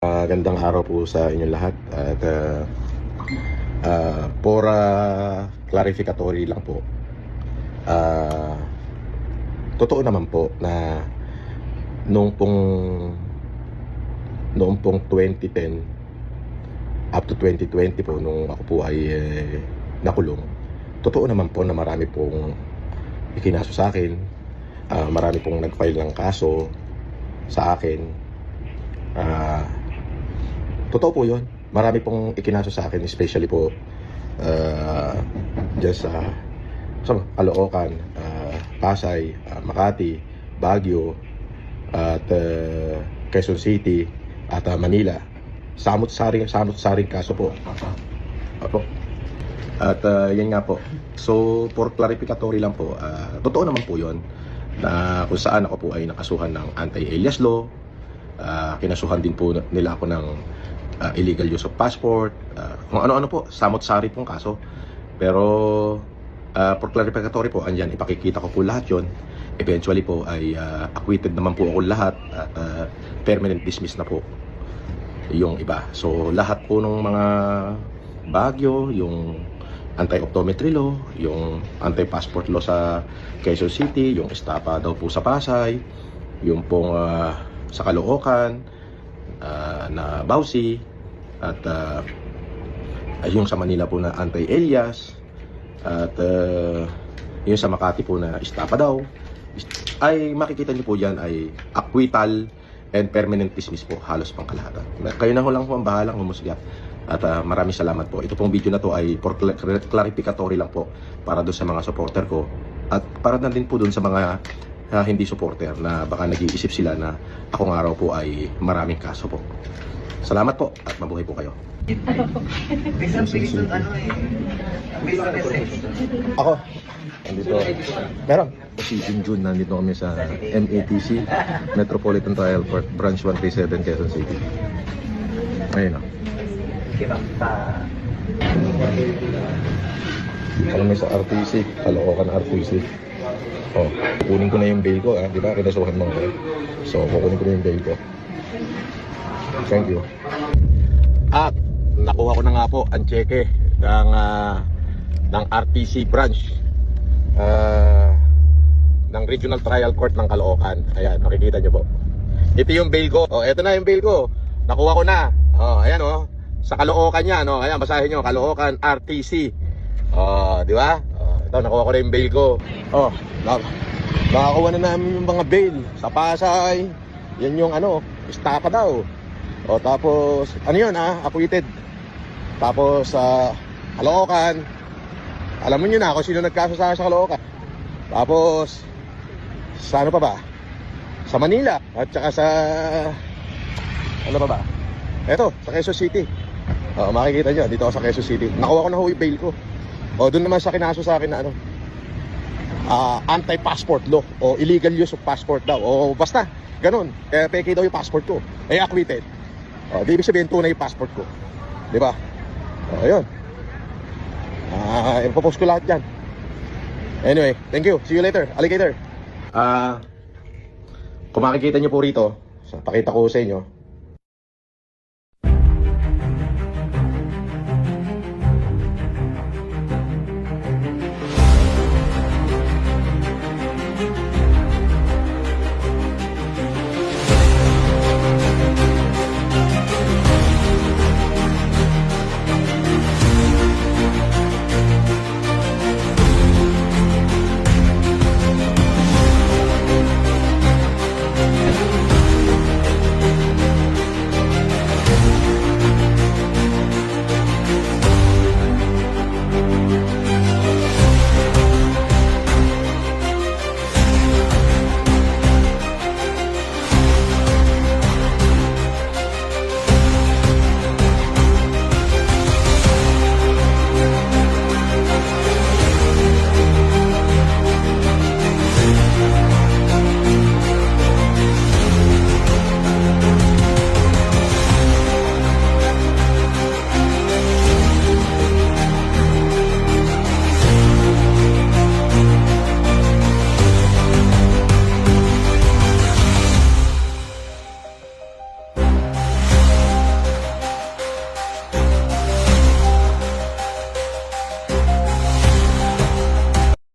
Gandang araw po sa inyong lahat at for clarificatory lang po, totoo naman po na noong pong 2010 up to 2020 po, nung ako po ay nakulong, totoo naman po na marami pong ikinaso sa akin, marami pong nag-file ng kaso sa akin. Totoo po yun. Marami pong ikinaso sa akin, especially po dyan sa Caloocan, Pasay, Makati, Baguio, at Quezon City, at Manila. Samot-saring kaso po. Opo. At yan nga po. So, for clarificatory lang po, totoo naman po yun na kung saan ako po ay nakasuhan ng anti-alias law. Kinasuhan din po nila ako ng illegal use of passport, kung ano-ano po, samot-sari pong kaso. Pero for clarificatory po, andyan, ipakikita ko po lahat yon. Eventually po ay acquitted naman po ako lahat at permanent dismiss na po yung iba. So lahat po ng mga Baguio, yung anti-optometry law, yung anti-passport law sa Quezon City, yung estapa daw po sa Pasay, yung pong sa Caloocan, na Bausi, at yung sa Manila po na anti-alias, at yung sa Makati po na estapa daw, ay makikita niyo po dyan ay acquittal and permanent dismiss po, halos pang kalahatan. Kayo na ho lang po ang bahalang humusga. At maraming salamat po. Ito pong video na to ay for clarificatory lang po para doon sa mga supporter ko, at para na din po doon sa mga hindi supporter na baka nag-iisip sila na akong araw po ay maraming kaso po. Salamat po at mabuhay po kayo. Ako, nandito. Meron. Si Junjun, nandito kami sa MATC, Metropolitan Trial Court, Branch 137, Quezon City. Ayun o. Kami sa RTC, Caloocan RTC. Oh, kukunin ko na yung bail ko, di ba? Kinasuhan mo ako. So, kukunin ko na yung bail ko. Thank you. At nakuha ko na nga po ang cheque ng RTC branch ng Regional Trial Court ng Caloocan. Ayan, makikita nyo po. Ito yung bail ko. Oh, ito na yung bail ko. Nakuha ko na. Oh, ayan oh. Sa Caloocan yan, oh. Ayan, basahin nyo, Caloocan RTC. Oh, di ba? Ito, nakuha ko na yung bail ko. Oh, nakakuha na namin yung mga bail sa Pasay. Yan yung estapa daw. O tapos, ano yun acquitted. Tapos sa Caloocan, alam mo nyo na kung sino nagkaso sa Caloocan. Tapos, sa ano pa ba? Sa Manila. At saka sa, ano pa ba? Eto, sa Quezon City. O, makikita nyo, dito ako sa Quezon City. Nakuha ko na yung bail ko. O doon naman sa kinaso sa akin na anti-passport law o illegal use of passport daw, o basta ganun, kaya peke daw yung passport ko, acquitted. Di ibig sabihin tunay yung passport ko, di ba? Ayun, ipopost ko lahat yan. Anyway, thank you, see you later, alligator. Kung makikita nyo po rito, pakita ko sa inyo